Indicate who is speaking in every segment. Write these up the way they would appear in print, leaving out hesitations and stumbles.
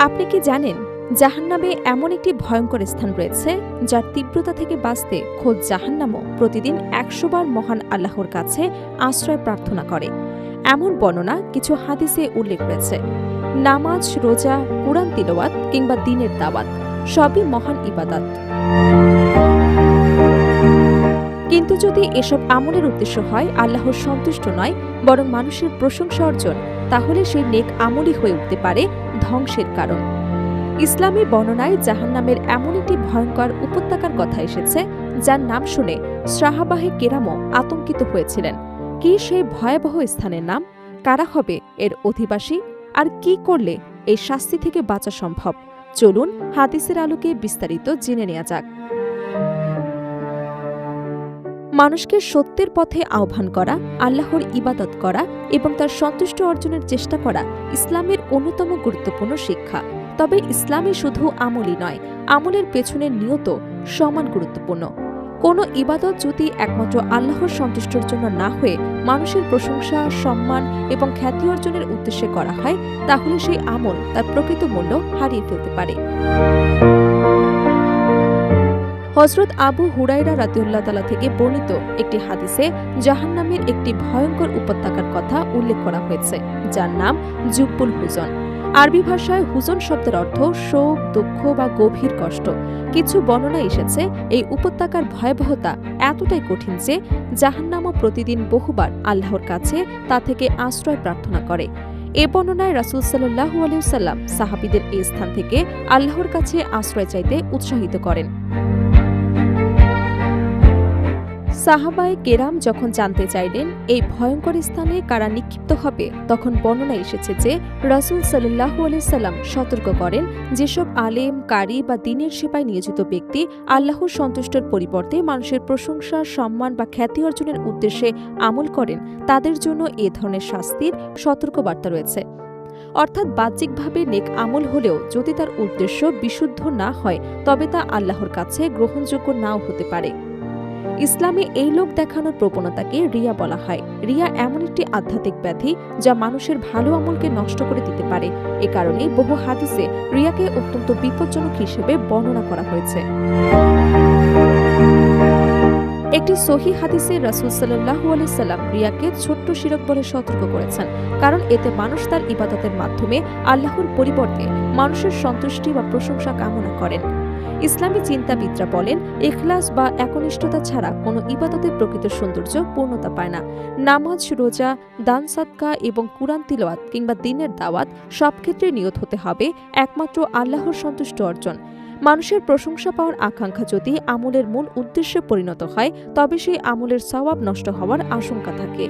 Speaker 1: আপনি কি জানেন জাহান্নামে এমন একটি ভয়ঙ্কর স্থান রয়েছে যার তীব্রতা থেকে বাঁচতে খোদ জাহান্নামও প্রতিদিন ১০০ বার মহান আল্লাহর কাছে আশ্রয় প্রার্থনা করে। এমন বর্ণনা কিছু হাদিসে উল্লেখ রয়েছে। নামাজ, রোজা, কুরআন তিলাওয়াত কিংবা দ্বীনের দাওয়াত সবই মহান ইবাদত। কিন্তু যদি এসব আমলের উদ্দেশ্য হয় আল্লাহর সন্তুষ্ট নয়, বরং মানুষের প্রশংসা অর্জন, তাহলে সেই নেক আমলই হয়ে উঠতে পারে ধ্বংসের কারণ। ইসলামী বর্ণনায় জাহান্নামের এমন একটি ভয়ঙ্কর উপত্যকার কথা এসেছে যার নাম শুনে সাহাবায়ে কেরামও আতঙ্কিত হয়েছিলেন। কি সেই ভয়াবহ স্থানের নাম? কারা হবে এর অধিবাসী? আর কি করলে এই শাস্তি থেকে বাঁচা সম্ভব? চলুন হাদিসের আলোকে বিস্তারিত জেনে নেওয়া যাক। মানুষকে সত্যের পথে আহ্বান করা, আল্লাহর ইবাদত করা এবং তার সন্তুষ্ট অর্জনের চেষ্টা করা ইসলামের অন্যতম গুরুত্বপূর্ণ শিক্ষা। তবে ইসলামে শুধু আমলই নয়, আমলের পেছনের নিয়ত সমান গুরুত্বপূর্ণ। কোনো ইবাদত যদি একমাত্র আল্লাহর সন্তুষ্টর জন্য না হয়ে মানুষের প্রশংসা, সম্মান এবং খ্যাতি অর্জনের উদ্দেশ্যে করা হয়, তাহলে সেই আমল তার প্রকৃত মূল্য হারিয়ে ফেলতে পারে। হযরত আবু হুরায়রা রাদিয়াল্লাহু তাআলা থেকে বর্ণিত একটি হাদিসে জাহান্নামের একটি ভয়ঙ্কর উপত্যকার কথা উল্লেখ করা হয়েছে, যার নাম জুব্বুল হুজন। আরবি ভাষায় হুজন শব্দের অর্থ শোক, দুঃখ বা গভীর কষ্ট। কিছু বর্ণনা এসেছে এই উপত্যকার ভয়াবহতা এতটাই কঠিন যে জাহান্নামও প্রতিদিন বহুবার আল্লাহর কাছে তা থেকে আশ্রয় প্রার্থনা করে। এ বর্ণনায় রাসূল সাল্লাল্লাহু আলাইহি ওয়াসাল্লাম সাহাবীদের এই স্থান থেকে আল্লাহর কাছে আশ্রয় চাইতে উৎসাহিত করেন। সাহাবায়ে কেরাম যখন জানতে চাইলেন এই ভয়ঙ্কর স্থানে কারা নিক্ষিপ্ত হবে, তখন বর্ণনা এসেছে যে রাসূল সাল্লাল্লাহু আলাইহি সাল্লাম সতর্ক করেন, যেসব আলেম, কারি বা দ্বীনের সেবায় নিয়োজিত ব্যক্তি আল্লাহর সন্তুষ্টর পরিবর্তে মানুষের প্রশংসা, সম্মান বা খ্যাতি অর্জনের উদ্দেশ্যে আমল করেন, তাদের জন্য এ ধরনের শাস্তির সতর্কবার্তা রয়েছে। অর্থাৎ বাহ্যিকভাবে নেক আমল হলেও যদি তার উদ্দেশ্য বিশুদ্ধ না হয়, তবে তা আল্লাহর কাছে গ্রহণযোগ্য নাও হতে পারে। ইসলামে এই লোক দেখানোর প্রবণতাকে রিয়া বলা হয়। রিয়া এমন একটি আধ্যাত্মিক ব্যাধি যা মানুষের ভালো আমলকে নষ্ট করে দিতে পারে। এ কারণেই বহু হাদিসে রিয়াকে অত্যন্ত বিপজ্জনক হিসেবে বর্ণনা করা হয়েছে। একটি সহিহ হাদিসে রাসূল সাল্লাল্লাহু আলাইহি সাল্লাম রিয়াকে ছোট্ট শিরক বলে সতর্ক করেছেন, কারণ এতে মানুষ তার ইবাদতের মাধ্যমে আল্লাহর পরিবর্তে মানুষের সন্তুষ্টি বা প্রশংসা কামনা করেন। ইসলামী চিন্তাবিদরা বলেন, ইখলাস বা একনিষ্ঠতা ছাড়া কোনো ইবাদতের প্রকৃত সৌন্দর্য পূর্ণতা পায় না। নামাজ, রোজা, দান সাদকা এবং কুরআন তিলাওয়াত কিংবা দ্বীনের দাওয়াত সব ক্ষেত্রে নিয়ত হতে হবে একমাত্র আল্লাহর সন্তুষ্ট অর্জন। মানুষের প্রশংসা পাওয়ার আকাঙ্ক্ষা যদি আমলের মূল উদ্দেশ্যে পরিণত হয়, তবে সেই আমলের সওয়াব নষ্ট হওয়ার আশঙ্কা থাকে।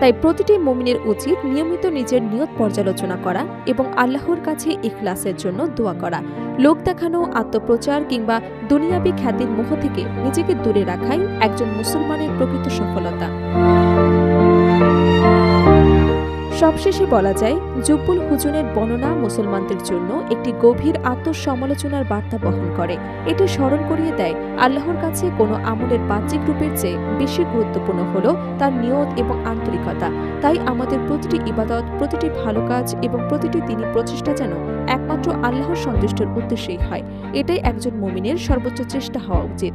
Speaker 1: তাই প্রতিটি মুমিনের উচিত নিয়মিত নিজের নিয়ত পর্যালোচনা করা এবং আল্লাহর কাছে ইখলাসের জন্য দোয়া করা। লোক দেখানো, আত্মপ্রচার কিংবা দুনিয়াবি খ্যাতির মোহ থেকে নিজেকে দূরে রাখাই একজন মুসলমানের প্রকৃত সফলতা। সবশেষে বলা যায়, জুব্বুল হুজনের বর্ণনা মুসলমানদের জন্য একটি গভীর আত্মসমালোচনার বার্তা বহন করে। এটি স্মরণ করিয়ে দেয়, আল্লাহর কাছে কোনো আমলের বাহ্যিক রূপের চেয়ে বেশি গুরুত্বপূর্ণ হলো তার নিয়ত এবং আন্তরিকতা। তাই আমাদের প্রতিটি ইবাদত, প্রতিটি ভালো কাজ এবং প্রতিটি দ্বীনী প্রচেষ্টা যেন একমাত্র আল্লাহর সন্তুষ্টির উদ্দেশ্যেই হয়। এটাই একজন মুমিনের সর্বোচ্চ চেষ্টা হওয়া উচিত।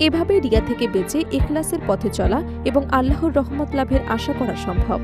Speaker 1: এভাবে রিয়া থেকে বেঁচে ইখলাসের পথে চলা এবং আল্লাহর রহমত লাভের আশা করা সম্ভব।